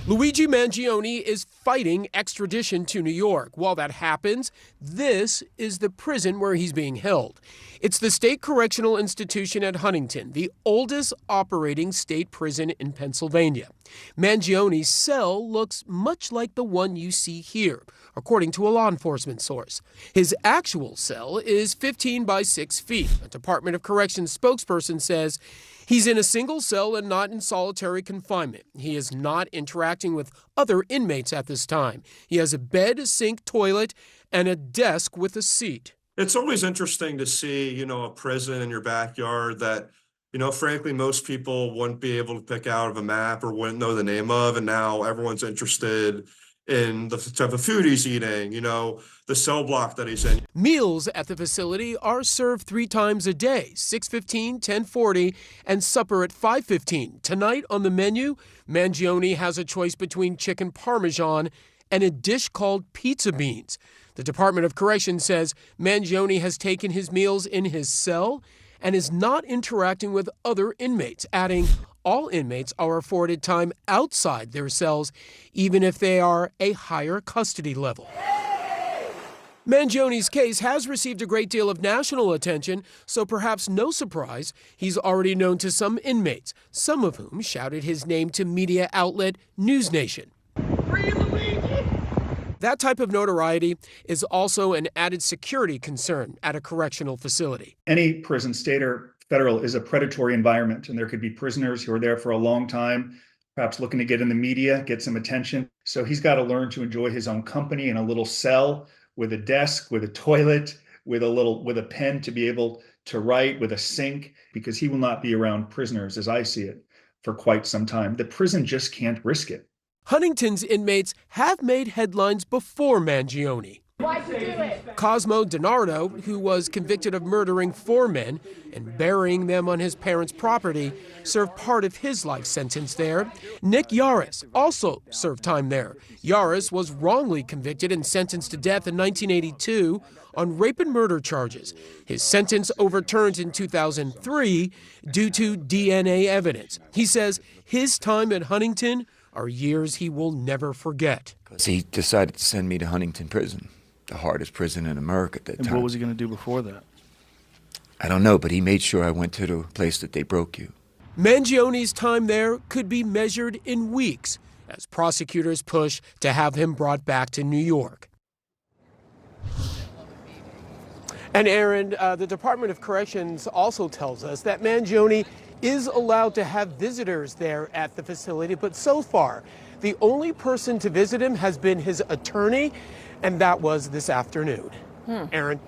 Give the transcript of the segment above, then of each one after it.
Luigi Mangione is fighting extradition to New York. While that happens, this is the prison where he's being held. It's the State Correctional Institution at Huntingdon, the oldest operating state prison in Pennsylvania. Mangione's cell looks much like the one you see here, according to a law enforcement source. His actual cell is 15 by 6 feet. A Department of Corrections spokesperson says he's in a single cell and not in solitary confinement. He is not interacting with other inmates at this time. He has a bed, sink, toilet, and a desk with a seat. It's always interesting to see, a prison in your backyard that, frankly, most people wouldn't be able to pick out of a map or wouldn't know the name of. And now everyone's interested in the type of food he's eating, the cell block that he's in. Meals at the facility are served 3 times a day, 6:15, 10:40, and supper at 5:15. Tonight on the menu, Mangione has a choice between chicken parmesan and a dish called pizza beans. The Department of Corrections says Mangione has taken his meals in his cell and is not interacting with other inmates, adding all inmates are afforded time outside their cells, even if they are a higher custody level. Mangione's case has received a great deal of national attention, so perhaps no surprise, he's already known to some inmates, some of whom shouted his name to media outlet NewsNation. Free Luigi! That type of notoriety is also an added security concern at a correctional facility. Any prison, state or federal, is a predatory environment, and there could be prisoners who are there for a long time, perhaps looking to get in the media, get some attention. So he's got to learn to enjoy his own company in a little cell with a desk, with a toilet, with a pen to be able to write, with a sink, because he will not be around prisoners, as I see it, for quite some time. The prison just can't risk it. Huntington's inmates have made headlines before Mangione. Why'd you do it? Cosmo DiNardo, who was convicted of murdering 4 men and burying them on his parents' property, served part of his life sentence there. Nick Yaris also served time there. Yaris was wrongly convicted and sentenced to death in 1982 on rape and murder charges. His sentence overturned in 2003 due to DNA evidence. He says his time at Huntingdon are years he will never forget. He decided to send me to Huntingdon Prison, the hardest prison in America at that time. And what was he going to do before that? I don't know, but he made sure I went to the place that they broke you. Mangione's time there could be measured in weeks as prosecutors push to have him brought back to New York. And Erin, the Department of Corrections also tells us that Mangione is allowed to have visitors there at the facility, but so far, the only person to visit him has been his attorney, and that was this afternoon. Erin?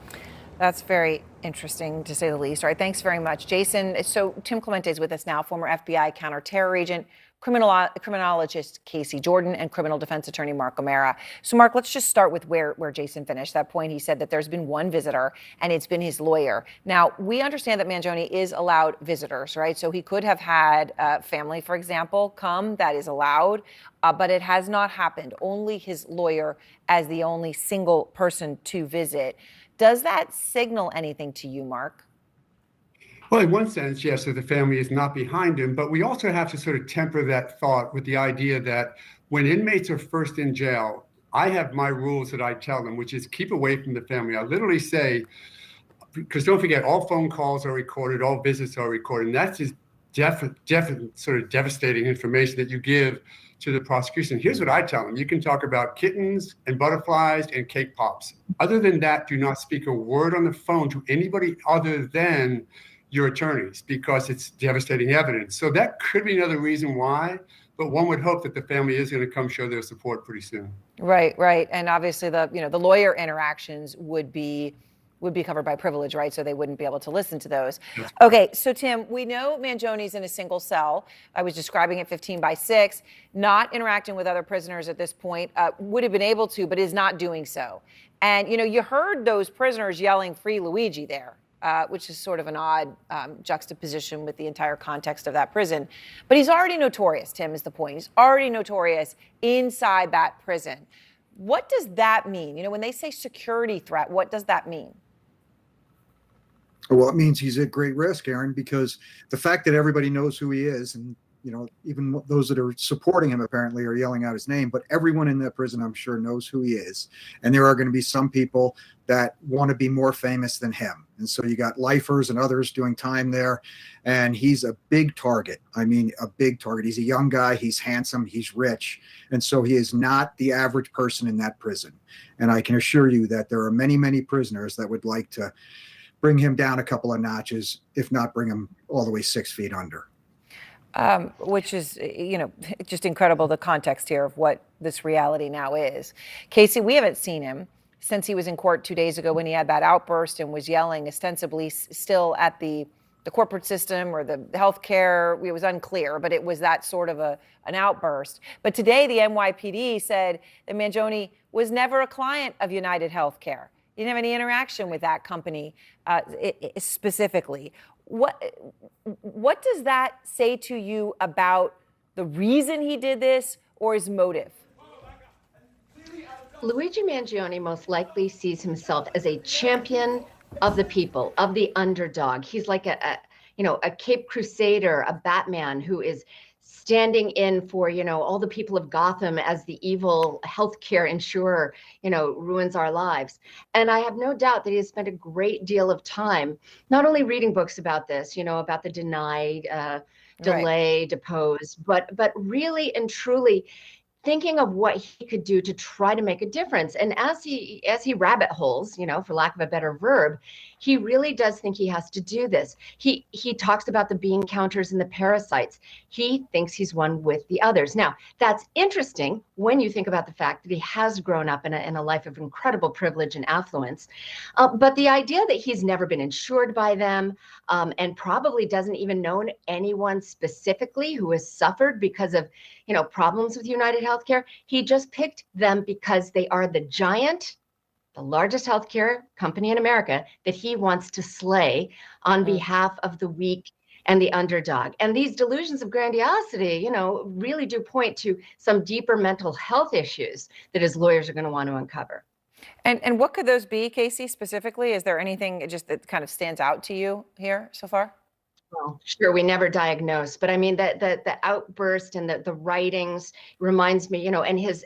That's very interesting, to say the least. All right, thanks very much, Jason. So Tim Clemente is with us now, former FBI counterterror agent, criminologist Casey Jordan, and criminal defense attorney Mark O'Mara. So Mark, let's just start with where Jason finished. That point, he said that there's been one visitor, and it's been his lawyer. Now, we understand that Mangione is allowed visitors, right? So he could have had family, for example, come. That is allowed, but it has not happened. Only his lawyer as the only single person to visit. Does that signal anything to you, Mark? Well, in one sense, yes, so the family is not behind him, but we also have to sort of temper that thought with the idea that when inmates are first in jail, I have my rules that I tell them, which is keep away from the family. I literally say, because don't forget, all phone calls are recorded, all visits are recorded, and that's just definite sort of devastating information that you give to the prosecution. Here's what I tell them. You can talk about kittens and butterflies and cake pops. Other than that, do not speak a word on the phone to anybody other than your attorneys, because it's devastating evidence. So that could be another reason why, but one would hope that the family is going to come show their support pretty soon. Right. And obviously the lawyer interactions would be covered by privilege, right? So they wouldn't be able to listen to those. Okay, so Tim, we know Mangione's in a single cell. I was describing it 15 by 6, not interacting with other prisoners at this point, would have been able to, but is not doing so. And, you heard those prisoners yelling, "Free Luigi" there. Which is sort of an odd juxtaposition with the entire context of that prison. But he's already notorious, Tim, is the point. He's already notorious inside that prison. What does that mean? When they say security threat, what does that mean? Well, it means he's at great risk, Erin, because the fact that everybody knows who he is and even those that are supporting him apparently are yelling out his name, but everyone in that prison, I'm sure, knows who he is. And there are going to be some people that want to be more famous than him. And so you got lifers and others doing time there. And he's a big target. I mean, a big target. He's a young guy. He's handsome. He's rich. And so he is not the average person in that prison. And I can assure you that there are many, many prisoners that would like to bring him down a couple of notches, if not bring him all the way 6 feet under. Which is, just incredible, the context here of what this reality now is. Casey, we haven't seen him since he was in court 2 days ago when he had that outburst and was yelling ostensibly still at the corporate system or the healthcare. It was unclear, but it was that sort of an outburst. But today the NYPD said that Mangione was never a client of UnitedHealthcare. He didn't have any interaction with that company specifically. What does that say to you about the reason he did this or his motive? Luigi Mangione most likely sees himself as a champion of the people, of the underdog. He's like a Cape Crusader, a Batman who is standing in for, all the people of Gotham as the evil healthcare insurer, ruins our lives. And I have no doubt that he has spent a great deal of time not only reading books about this, about the denied, delay, depose, but really and truly thinking of what he could do to try to make a difference. And as he rabbit holes, for lack of a better verb, he really does think he has to do this. He talks about the bean counters and the parasites. He thinks he's one with the others. Now, that's interesting when you think about the fact that he has grown up in a life of incredible privilege and affluence. But the idea that he's never been insured by them and probably doesn't even know anyone specifically who has suffered because of problems with UnitedHealthcare, he just picked them because they are the giant, the largest healthcare company in America that he wants to slay on behalf of the weak and the underdog. And these delusions of grandiosity, really do point to some deeper mental health issues that his lawyers are going to want to uncover. And what could those be, Casey, specifically? Is there anything just that kind of stands out to you here so far? Well, sure, we never diagnose, but I mean the outburst and the writings reminds me, and his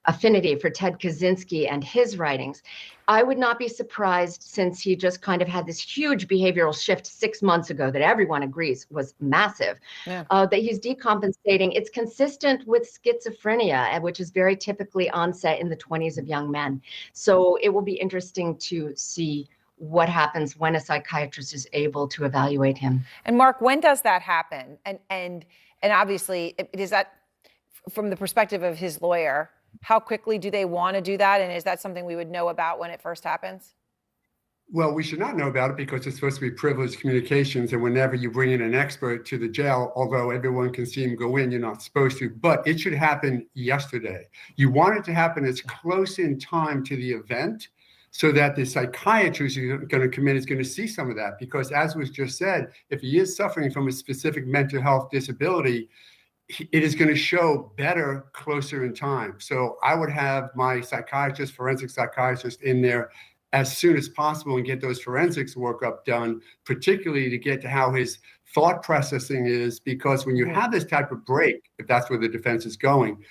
affinity for Ted Kaczynski and his writings. I would not be surprised, since he just kind of had this huge behavioral shift 6 months ago that everyone agrees was massive, that he's decompensating. It's consistent with schizophrenia, which is very typically onset in the 20s of young men. So it will be interesting to see what happens when a psychiatrist is able to evaluate him. And Mark, when does that happen? And obviously, is that from the perspective of his lawyer, how quickly do they want to do that? And is that something we would know about when it first happens? Well, we should not know about it because it's supposed to be privileged communications. And whenever you bring in an expert to the jail, although everyone can see him go in, you're not supposed to. But it should happen yesterday. You want it to happen as close in time to the event, so that the psychiatrist who's going to come in is going to see some of that. Because as was just said, if he is suffering from a specific mental health disability, it is going to show better closer in time. So I would have my psychiatrist, forensic psychiatrist in there as soon as possible and get those forensics workup done, particularly to get to how his thought processing is. Because when you have this type of break, if that's where the defense is going,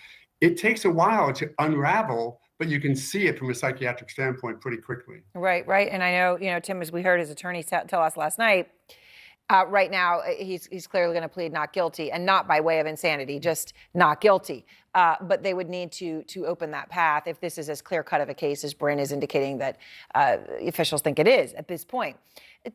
it takes a while to unravel, but you can see it from a psychiatric standpoint pretty quickly. Right. And I know, Tim, as we heard his attorney tell us last night, right now he's clearly going to plead not guilty, and not by way of insanity, just not guilty. But they would need to open that path if this is as clear-cut of a case as Bryn is indicating that officials think it is at this point.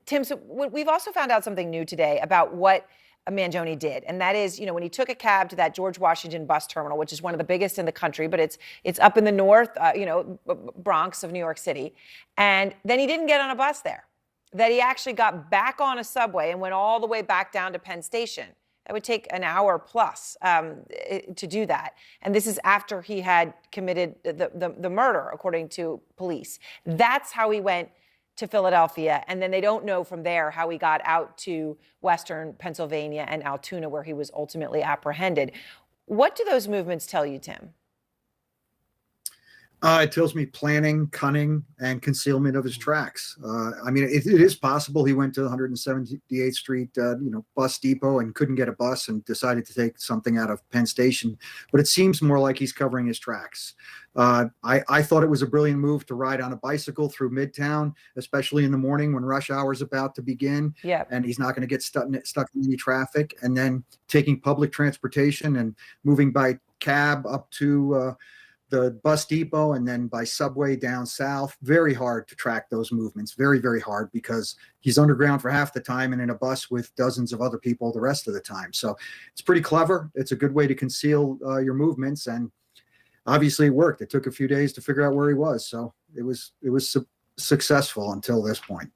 Tim, so we've also found out something new today about what Mangione did. And that is, when he took a cab to that George Washington bus terminal, which is one of the biggest in the country, but it's up in the north, Bronx of New York City. And then he didn't get on a bus there, that he actually got back on a subway and went all the way back down to Penn Station. That would take an hour plus to do that. And this is after he had committed the murder, according to police. That's how he went to Philadelphia, and then they don't know from there how he got out to Western Pennsylvania and Altoona, where he was ultimately apprehended. What do those movements tell you, Tim? It tells me planning, cunning, and concealment of his tracks. I mean, it is possible he went to 178th Street, bus depot and couldn't get a bus and decided to take something out of Penn Station. But it seems more like he's covering his tracks. I thought it was a brilliant move to ride on a bicycle through Midtown, especially in the morning when rush hour is about to begin. Yeah. And he's not going to get stuck in any traffic. And then taking public transportation and moving by cab up to the bus depot and then by subway down south. Very hard to track those movements. Very, very hard, because he's underground for half the time and in a bus with dozens of other people the rest of the time. So it's pretty clever. It's a good way to conceal your movements, and obviously it worked. It took a few days to figure out where he was, so it was successful until this point.